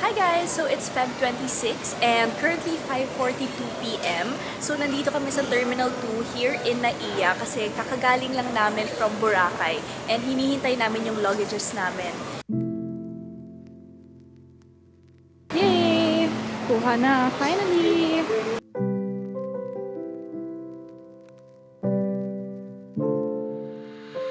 Hi guys! So it's Feb 26 and currently 5:42 p.m. So nandito kami sa Terminal 2 here in Naiya kasi kakagaling lang namin from Boracay and hinihintay namin yung luggages namin. Yay! Kuha na! Finally!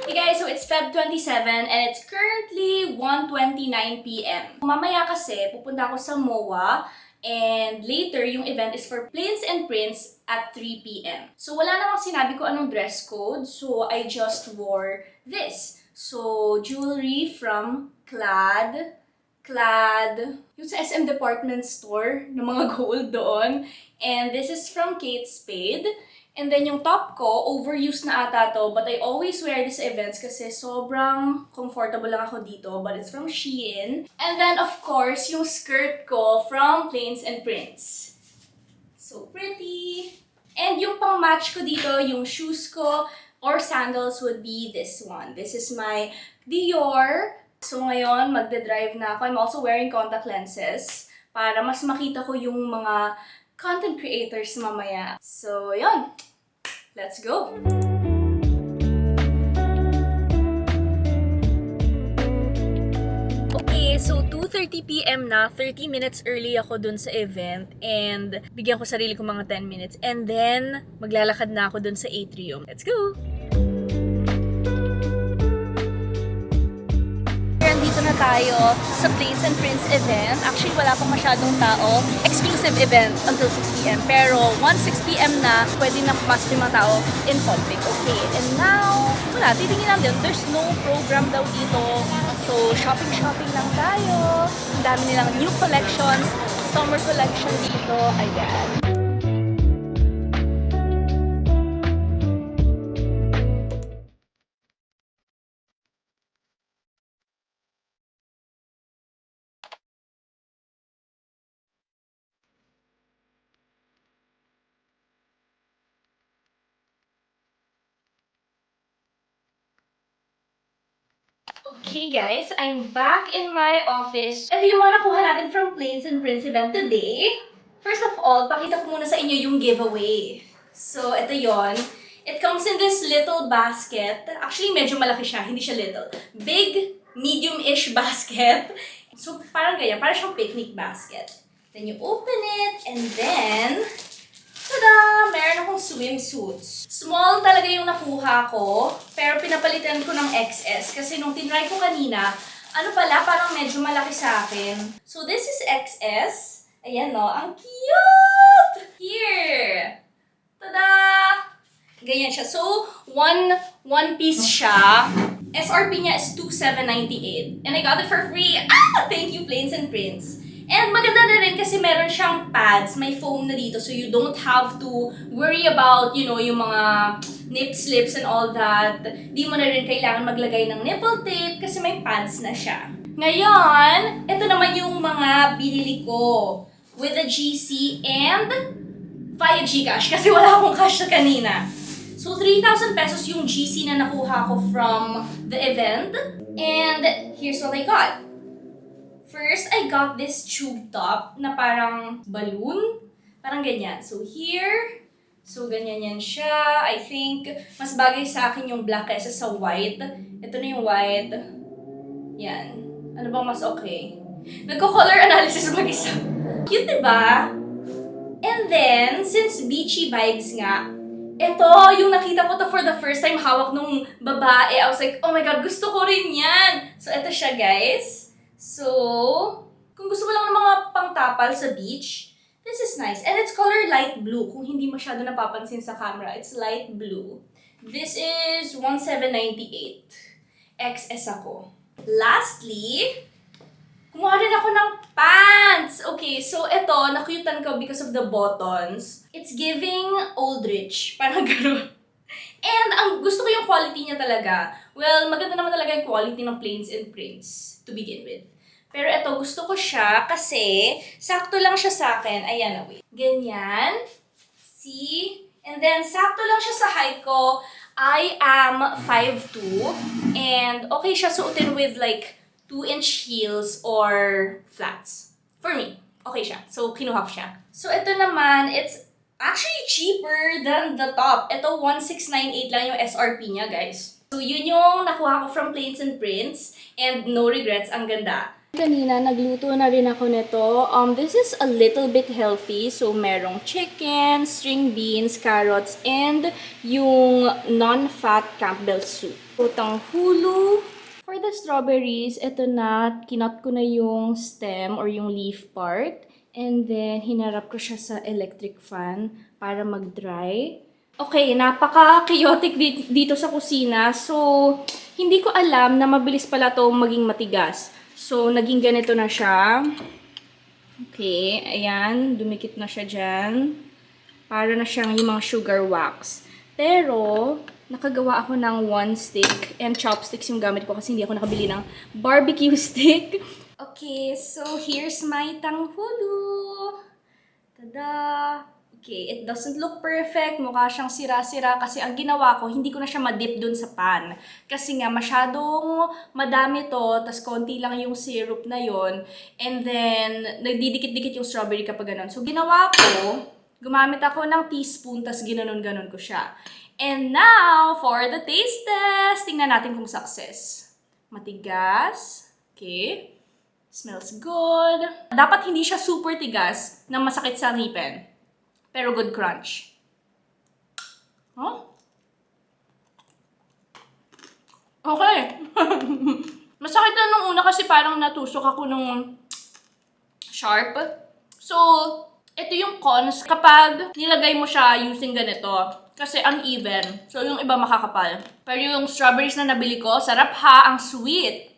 Hey guys, so it's Feb 27 and it's currently 1:29 p.m. Mamaya kasi pupunta ako sa MOA and later yung event is for Plains and Prince at 3 p.m. So wala namang sinabi ko anong dress code, so I just wore this. So jewelry from Clad, yung sa SM department store ng mga gold doon. And this is from Kate Spade. And then yung top ko, overused na ata to, but I always wear this sa events kasi sobrang comfortable lang ako dito, but it's from Shein. And then of course, yung skirt ko from Plains and Prince. So pretty! And yung pang match ko dito, yung shoes ko or sandals would be this one. This is my Dior. So ngayon, magde-drive na ako. I'm also wearing contact lenses para mas makita ko yung mga content creators mamaya. So, yun. Let's go! Okay, so 2:30 p.m. na. 30 minutes early ako dun sa event and bigyan ko sarili ko mga 10 minutes. And then, maglalakad na ako dun sa atrium. Let's go! Nandito na tayo sa Plains and Prince event. Actually, wala pang masyadong tao. Exclusive event until 6 p.m. Pero once 6 p.m. na, pwede na pumasok yung mga tao in public. Okay, and now, wala, titingin lang din. There's no program daw dito. So, shopping lang tayo. Ang dami nilang new collections, summer collection dito. Ayan. Okay guys, I'm back in my office. Ito yung mga nakuha natin from Plains and Prince event today. First of all, pakita ko muna sa inyo yung giveaway. So, ito yon. It comes in this little basket. Actually, medyo malaki siya, hindi siya little. Big, medium-ish basket. So, parang ganyan, parang siyang picnic basket. Then you open it, and then, tada! Meron akong swimsuits. Small talaga yung nakuha ko, pero pinapalitan ko ng XS kasi nung tinry ko kanina, ano pala, parang medyo malaki sa akin. So this is XS. Ayan no, ang cute! Here! Tada! Ganyan siya. So, one piece siya. SRP niya is $2,798. And I got it for free. Ah! Thank you, Plains and Prince. And maganda na rin kasi meron siyang pads, may foam na dito, so you don't have to worry about, you know, yung mga nip slips and all that. Di mo na rin kailangan maglagay ng nipple tape kasi may pads na siya. Ngayon, ito naman yung mga binili ko with a GC and via Gcash kasi wala akong cash na kanina. So, 3,000 pesos yung GC na nakuha ko from the event. And here's what I got. First, I got this tube top na parang balloon. Parang ganyan. So, here. So, ganyan yan siya. I think, mas bagay sa akin yung black kaysa sa white. Ito na yung white. Yan. Ano bang mas okay? Nagko-color analysis mag-isa. Cute, diba? And then, since beachy vibes nga, ito, yung nakita ko to for the first time, hawak nung babae. I was like, oh my God, gusto ko rin yan. So, ito siya, guys. So, kung gusto mo lang ng mga pangtapal sa beach, this is nice. And it's color light blue. Kung hindi masyado napapansin sa camera, it's light blue. This is $1,798. XS ako. Lastly, kumuha rin ako ng pants. Okay, so ito, nakyutan ko because of the buttons. It's giving old rich. Parang gano'n. And ang gusto ko yung quality niya talaga. Well, maganda naman talaga yung quality ng Plains and Prince to begin with. Pero ito, gusto ko siya kasi sakto lang siya sa akin. Ayan, wait. Ganyan. See? And then, sakto lang siya sa height ko. I am 5'2". And okay siya suotin with like 2-inch heels or flats. For me, okay siya. So, kinuha ko siya. So, ito naman, it's actually cheaper than the top. Ito, 1,698 lang yung SRP niya, guys. So, yun yung nakuha ko from Plains and Prince. And no regrets, ang ganda. Kanina, nagluto na rin ako nito. This is a little bit healthy. So, merong chicken, string beans, carrots, and yung non-fat Campbell's soup. Utang hulo. For the strawberries, ito na, kinot ko na yung stem or yung leaf part. And then, hinarap ko siya sa electric fan para mag-dry. Okay, napaka-chaotic dito sa kusina. So, hindi ko alam na mabilis pala to maging matigas. So, naging ganito na siya. Okay, ayan. Dumikit na siya dyan. Para na siyang yung mga sugar wax. Pero, nakagawa ako ng one stick and chopsticks yung gamit ko kasi hindi ako nakabili ng barbecue stick. Okay, so here's my tanghulu. Tada! Okay, it doesn't look perfect. Mukha siyang sira-sira kasi ang ginawa ko, hindi ko na siya ma-dip dun sa pan. Kasi nga, masyadong madami to, tas konti lang yung syrup na yon. And then, nagdidikit-dikit yung strawberry kapag ganun. So, ginawa ko, gumamit ako ng teaspoon, tas ginanon-ganon ko siya. And now, for the taste test, tingnan natin kung success. Matigas. Okay. Smells good. Dapat hindi siya super tigas na masakit sa ngipin. Pero good crunch. Huh? Okay. Masakit lang nung una kasi parang natusok ako nung sharp. So, ito yung cons kapag nilagay mo siya using ganito. Kasi uneven. So, yung iba makakapal. Pero yung strawberries na nabili ko, sarap ha, ang sweet.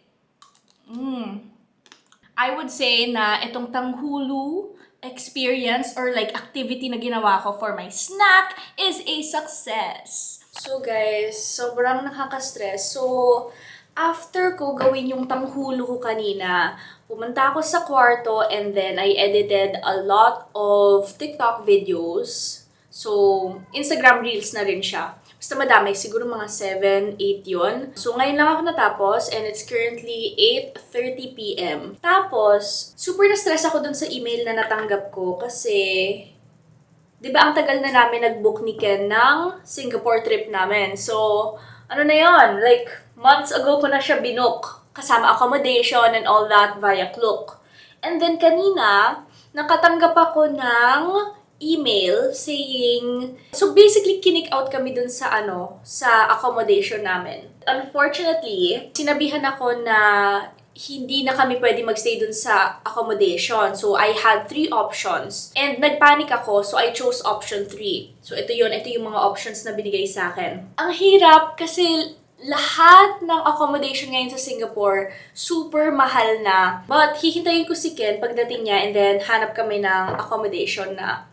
I would say na itong tanghulu experience or like activity na ginawa ko for my snack is a success. So guys, sobrang nakaka-stress. So, after ko gawin yung tanghulu ko kanina, pumunta ako sa kwarto and then I edited a lot of TikTok videos. So, Instagram Reels na rin siya. Basta madami, siguro mga 7, 8 yun. So, ngayon lang ako natapos and it's currently 8:30 p.m. Tapos, super na-stress ako dun sa email na natanggap ko kasi, di ba ang tagal na namin nag-book ni Ken ng Singapore trip namin. So, ano na yon? Like, months ago ko na siya binook. Kasama accommodation and all that via Klook. And then kanina, nakatanggap ako ng email saying, so basically kick out kami dun sa sa accommodation namin. Unfortunately, sinabihan ako na hindi na kami pwede magstay dun sa accommodation. So I had 3 options. And nagpanic ako, so I chose option 3. So ito yung mga options na binigay sa akin. Ang hirap kasi lahat ng accommodation ngayon sa Singapore, super mahal na. But hihintayin ko si Ken pagdating niya and then hanap kami ng accommodation na,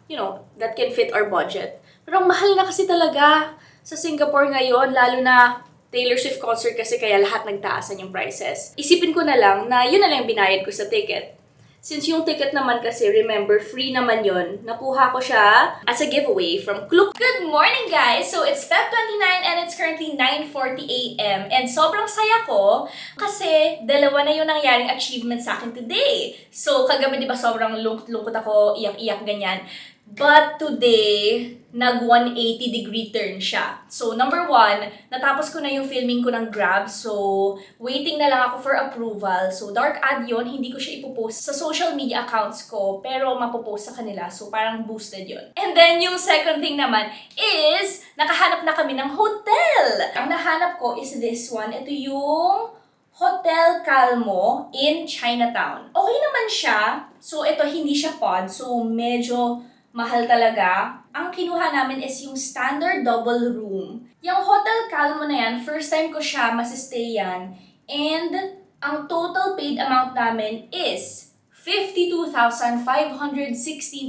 that can fit our budget. Pero ang mahal na kasi talaga sa Singapore ngayon, lalo na Taylor Swift concert kasi kaya lahat nagtaasan yung prices. Isipin ko na lang na yun na lang binayad ko sa ticket. Since yung ticket naman kasi, remember, free naman yon, nakuha ko siya as a giveaway from Klook. Good morning, guys! So, it's Feb 29 and it's currently 9:40 a.m. And sobrang saya ko kasi dalawa na yung nangyaring achievement sa akin today. So, kagabi, di ba, sobrang lungkot ako, iyak-iyak, ganyan. But today, nag-180-degree turn siya. So, number 1, natapos ko na yung filming ko ng Grab. So, waiting na lang ako for approval. So, dark ad yun. Hindi ko siya ipopost sa social media accounts ko. Pero, mapopost sa kanila. So, parang boosted yun. And then, yung second thing naman is, nakahanap na kami ng hotel. Ang nahanap ko is this one. Ito yung Hotel Calmo in Chinatown. Okay naman siya. So, ito hindi siya pod. So, medyo mahal talaga. Ang kinuha namin is yung standard double room. Yung Hotel Calmo na yan, first time ko siya masistayan. And ang total paid amount namin is 52,516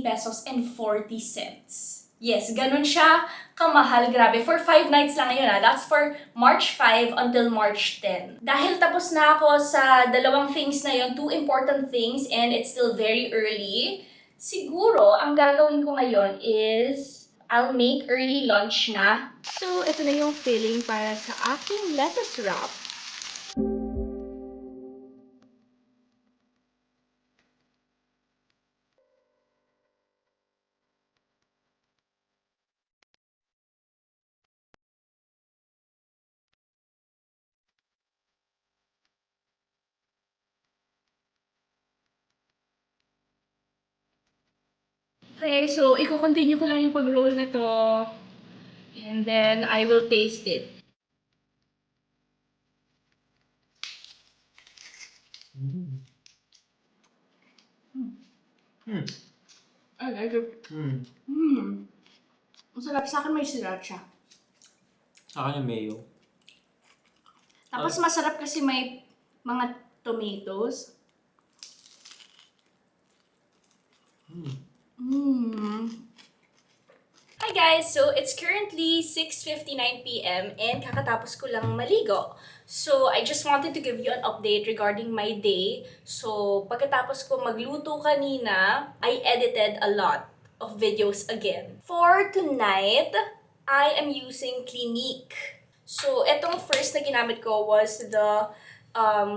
pesos and 40 cents. Yes, ganun siya kamahal. Grabe. For 5 nights lang yun. That's for March 5 until March 10. Dahil tapos na ako sa dalawang things na yun, 2 important things, and it's still very early, siguro, ang gagawin ko ngayon is I'll make early lunch na. So, ito na yung filling para sa aking lettuce wrap. Okay, so i-continue ko lang yung pag-roll na to. And then, I will taste it. I like it. Masarap sa akin, may sriracha. Sa akin yung mayo. Tapos masarap kasi may mga tomatoes. Hi guys! So, it's currently 6:59 p.m. and kakatapos ko lang maligo. So, I just wanted to give you an update regarding my day. So, pagkatapos ko magluto kanina, I edited a lot of videos again. For tonight, I am using Clinique. So, etong first na ginamit ko was the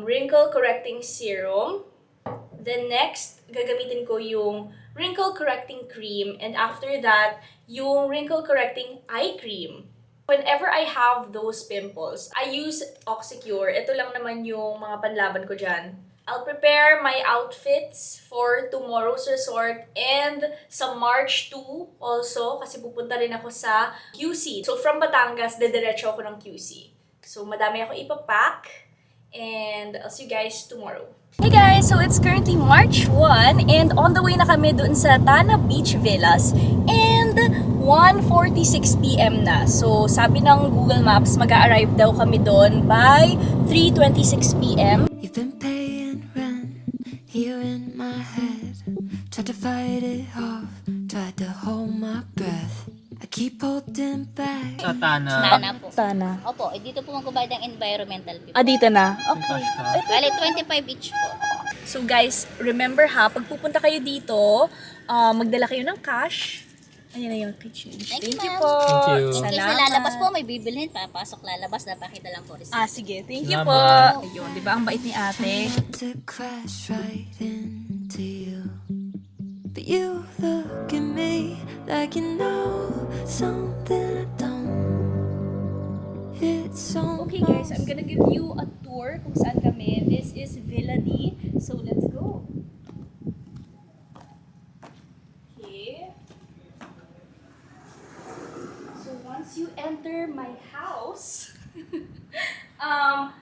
wrinkle correcting serum. Then next, gagamitin ko yung wrinkle correcting cream, and after that, yung wrinkle correcting eye cream. Whenever I have those pimples, I use Oxycure. Ito lang naman yung mga panlaban ko dyan. I'll prepare my outfits for tomorrow's resort and sa March 2 also kasi pupunta rin ako sa QC. So from Batangas, dediretso ako ng QC. So madami ako ipapack and I'll see you guys tomorrow. Hey guys! So it's currently March 1 and on the way na kami dun sa Tana Beach Villas and 1:46 p.m. na. So sabi ng Google Maps, mag-a-arrive daw kami doon by 3:26 p.m. You've been paying rent here in my head. Tried to fight it off, tried to hold my breath. I keep holding back. Sa Tana. Tana po. Tana. Opo, dito po magbabayad ng environmental fee. Dito na? Okay. Bale, 25 each po. So guys, remember ha, pag pupunta kayo dito, magdala kayo ng cash. Ayan na yung kitchen. Thank you, you ma'am. po. Thank you. In case Salamat. na lalabas po, may bibilhin. Papasok lalabas, napakita lang po receipt. Sige. Thank you po. Salamat. Ayun, di ba? Ang bait ni ate. To crash right into you. But you look at me like you know something I don't. It's so Okay guys, I'm gonna give you a tour kung saan kami. This is Villa D. So let's go. Okay. So once you enter my house,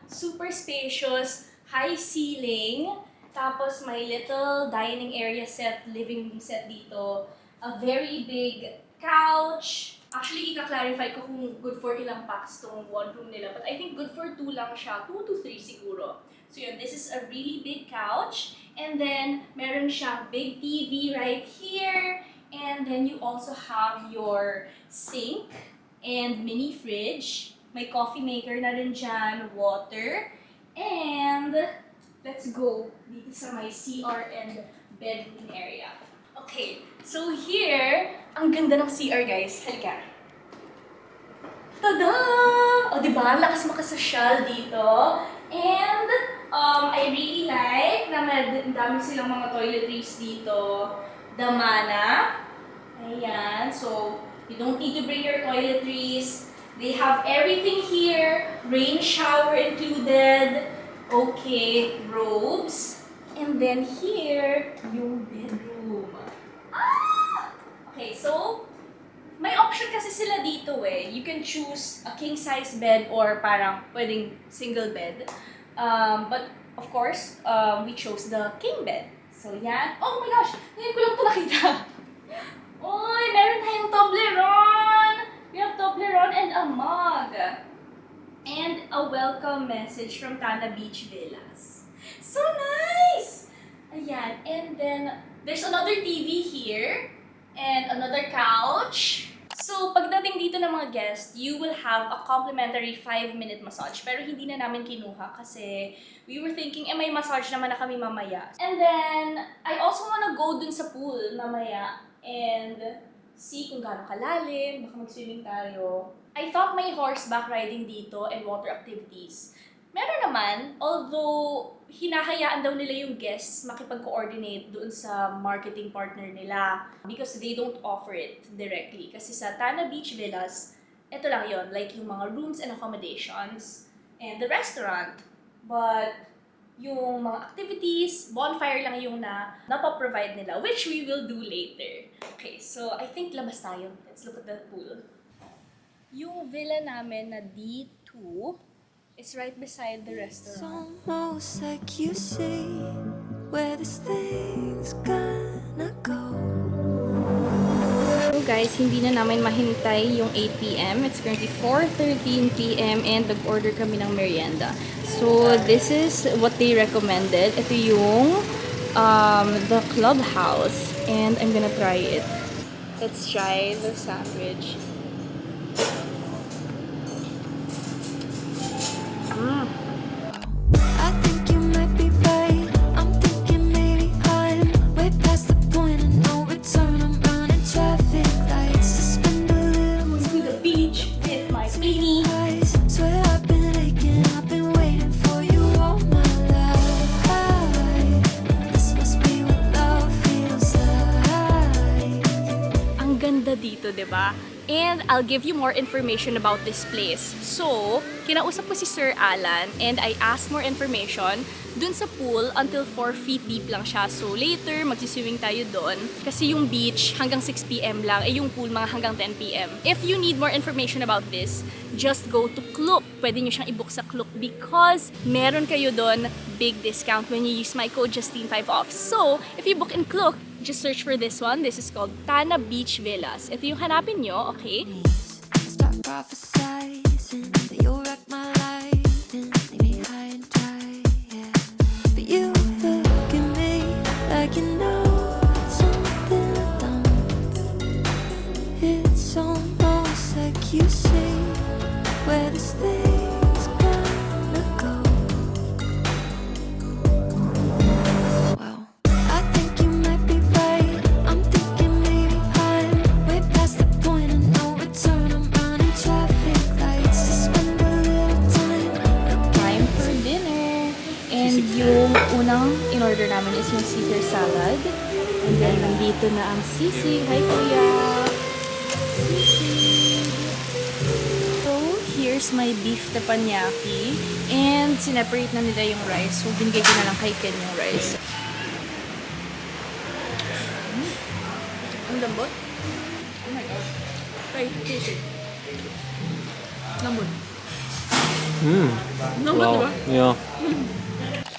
super spacious, high ceiling, tapos may little dining area set, living room set dito, a very big couch. Actually, ika-clarify ko kung good for ilang packs tong one room nila. But I think good for 2 lang siya. 2 to 3 siguro. So yun, this is a really big couch. And then, meron siyang big TV right here. And then you also have your sink and mini fridge. May coffee maker na rin dyan, water. And let's go dito sa my CR and bedroom area. Okay, so here, ang ganda ng CR guys. Halika. Tada! O diba, lakas makasosyal dito. And I really like na may dami silang mga toiletries dito. Damana. Ayan, so you don't need to bring your toiletries. They have everything here. Rain shower included. Okay, robes. And then here, yung bedroom. Okay, so, may option kasi sila dito eh. You can choose a king-size bed or parang pwedeng single bed. But, of course, we chose the king bed. So, yan. Oh my gosh! Ngayon ko lang ito nakita. Uy, meron tayong Toblerone! We have Toblerone and a mug. And a welcome message from Tana Beach Villas. So nice! Ayan, and then there's another TV here and another couch. So, pagdating dito ng mga guests, you will have a complimentary 5-minute massage. Pero hindi na namin kinuha kasi we were thinking, may massage naman na kami mamaya. And then, I also wanna go dun sa pool mamaya and see kung gaano kalalim, baka mag-swimming tayo. I thought may horseback riding dito and water activities. Meron naman, although hinahayaan daw nila yung guests makipag-coordinate doon sa marketing partner nila because they don't offer it directly. Kasi sa Tana Beach Villas, ito lang yon, like yung mga rooms and accommodations and the restaurant. But yung mga activities, bonfire lang yung napaprovide nila, which we will do later. Okay, so I think labas tayo. Let's look at the pool. Yung villa namin na D2 is right beside the It's restaurant. almost like you see where this thing's gonna go. So guys, hindi na namin mahintay yung 8 p.m. It's currently 4:13 p.m. and nag-order kami ng merienda. So this is what they recommended. Ito yung the clubhouse and I'm gonna try it. Let's try the sandwich. I think you might be right. I'm thinking maybe I'm way past the point of no return. I'm running traffic lights to spend a little To the beach with my beanie. eyes. Swear I've been aching, I've been waiting for you all my life. This must be what love feels like. Ang ganda dito, 'di ba? And I'll give you more information about this place. So, kinausap ko si Sir Alan and I asked more information dun sa pool until 4 feet deep lang siya. So, later, magsiswimming tayo doon. Kasi yung beach hanggang 6 p.m. lang, yung pool mga hanggang 10 p.m. If you need more information about this, just go to Klook. Pwede nyo siyang i-book sa Klook because meron kayo doon big discount when you use my code Justine5OFF. So, if you book in Klook, just search for this one. This is called Tana Beach Villas. Ito yung hanapin nyo, okay? Start prophesizing that you'll wreck my life and leave me high and dry, yeah. But you look at me like you know something I don't. It's almost like you see where this thing's gonna go. Wow. I think you might be right. I'm thinking maybe I'm way past the point of no return. I'm running traffic lights to spend a little time. Time for dinner. And yung unang in-order namin is yung Caesar salad. And then, nandito na ang sisig. Hi, Kuya! Sisig! So, here's my beef teppanyaki. And, sineparate na nila yung rice. So, binigay ko na lang kay Ken yung rice. Ang lambot. Oh my God. Try, taste it. Lambot. Lambot, Wow. diba? Yeah.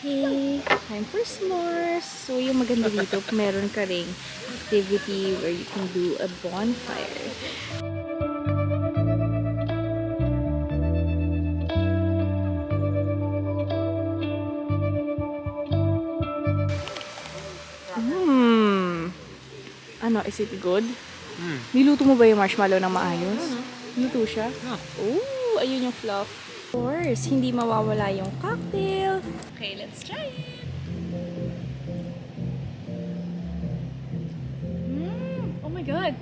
Okay, time for s'mores. So, yung maganda dito, meron ka ring activity where you can do a bonfire. Ano, is it good? Niluto mo ba yung marshmallow ng maayos? Niluto siya? Oh, ayun yung fluff. Of course, hindi mawawala yung cocktail. Okay, let's try it. Oh my God.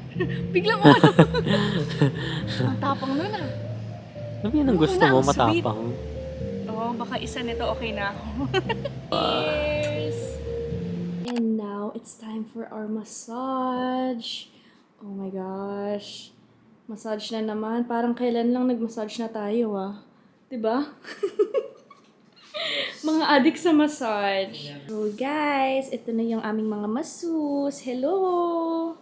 Biglang ano. Ang tapang nun ah. Ano yun ang Oo gusto na, mo? ang sweet. Matapang. Oh, baka isa nito okay na ako. Cheers! And now, it's time for our massage. Oh my gosh. Massage na naman. Parang kailan lang nag-massage na tayo ah. Diba? Mga addict sa massage. So guys, ito na yung aming mga masus. Hello!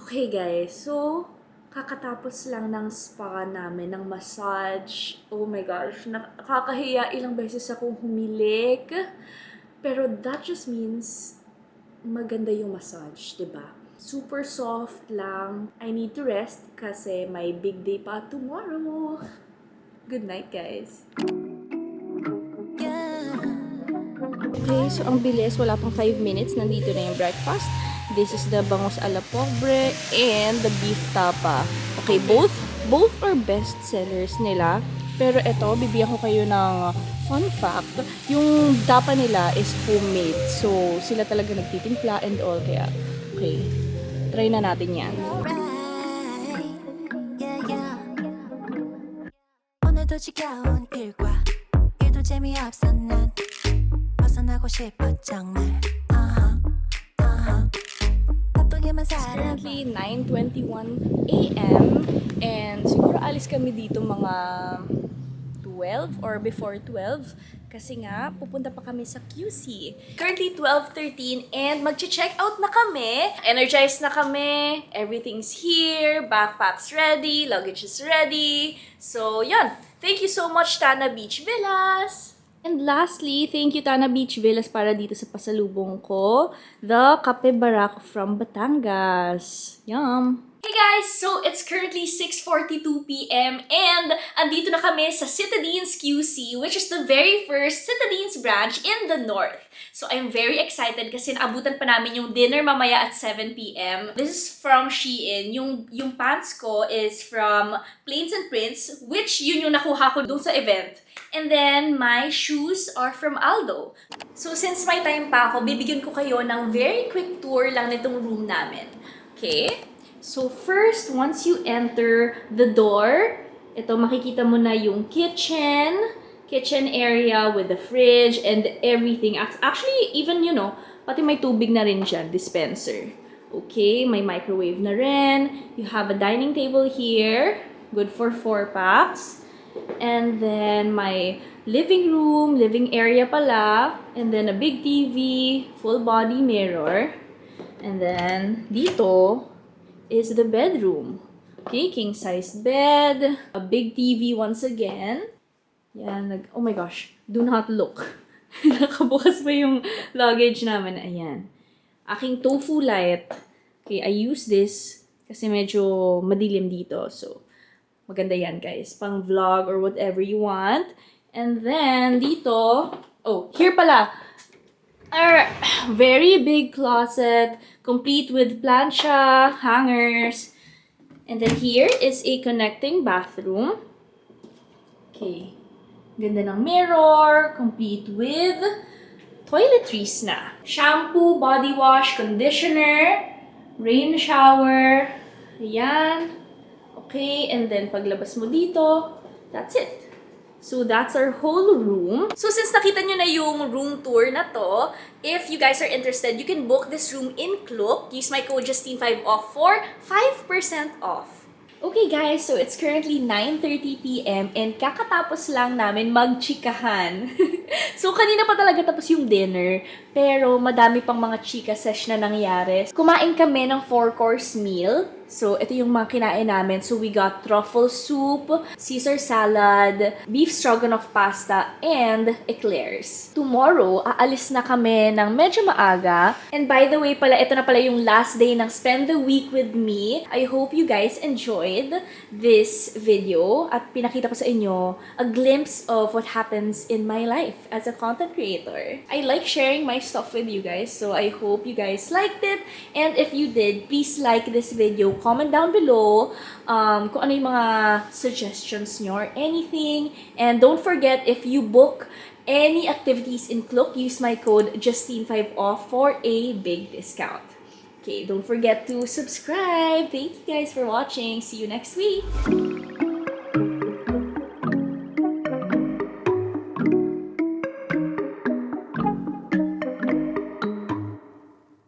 Okay guys, so kakatapos lang ng spa namin, ng massage. Oh my gosh, nakakahiya, ilang beses akong humilik. Pero that just means maganda yung massage, diba? Super soft lang. I need to rest kasi may big day pa tomorrow. Good night, guys. Okay, so ang bilis, wala pang 5 minutes, nandito na yung breakfast. This is the bangus a la pobre and the beef tapa. Okay, both are best sellers nila. Pero eto, bibigyan ko kayo ng fun fact. Yung tapa nila is homemade. So, sila talaga nagtitimpla and all. Kaya, okay, try na natin yan. 오늘도 지겨운 일과 일도 재미없어 난 벗어나고 싶어 정말 바쁘게만 It's 살아 currently 9:21 a.m. And siguro alis kami dito mga 2 12 or before 12 kasi nga pupunta pa kami sa QC. Currently 12:13 and magche-check out na kami. Energized na kami. Everything's here. Backpack's ready. Luggage is ready. So, yun. Thank you so much, Tana Beach Villas! And lastly, thank you Tana Beach Villas para dito sa pasalubong ko. The Kape Barako from Batangas. Yum! Hey guys! So, it's currently 6:42 p.m. and andito na kami sa Citadines QC, which is the very first Citadines branch in the North. So, I'm very excited kasi naabutan pa namin yung dinner mamaya at 7 p.m. This is from Shein. Yung pants ko is from Plains and Prince, which yun yung nakuha ko dun sa event. And then, my shoes are from Aldo. So, since may time pa ako, bibigyan ko kayo ng very quick tour lang nitong room namin. Okay? So, first, once you enter the door, ito makikita mo na yung kitchen area with the fridge and everything. Actually, even, pati may tubig na rin dyan, dispenser. Okay, may microwave na rin. You have a dining table here, good for 4 packs. And then, my living room, living area pala. And then, a big TV, full body mirror. And then, dito is the bedroom. Okay, king-size bed, a big TV once again. Yan, oh my gosh, do not look. Nakabukas pa yung luggage namin. Ayan. Aking tofu light. Okay, I use this kasi medyo madilim dito. So, maganda yan guys. Pang vlog or whatever you want. And then, dito, oh, here pala. Our very big closet, complete with plancha, hangers. And then here is a connecting bathroom. Okay. Ganda ng mirror, complete with toiletries na. Shampoo, body wash, conditioner, rain shower. Ayan. Okay, and then paglabas mo dito, that's it. So, that's our whole room. So, since nakita nyo na yung room tour na to, if you guys are interested, you can book this room in Klook. Use my code Justine5OFF for 5% off. Okay guys, so it's currently 9:30 p.m. and kakatapos lang namin magchikahan. So, kanina pa talaga tapos yung dinner, pero madami pang mga chika sesh na nangyari. Kumain kami ng 4-course meal. So, ito yung mga kinain namin. So, we got truffle soup, Caesar salad, beef stroganoff pasta, and eclairs. Tomorrow, aalis na kami ng medyo maaga. And by the way pala, ito na pala yung last day ng Spend the Week with me. I hope you guys enjoyed this video at pinakita ko sa inyo a glimpse of what happens in my life as a content creator. I like sharing my stuff with you guys, so I hope you guys liked it. And if you did, please like this video. Comment down below kung ano yung mga suggestions nyo or anything. And don't forget, if you book any activities in Klook, use my code Justine5OFF for a big discount. Okay, don't forget to subscribe. Thank you guys for watching. See you next week.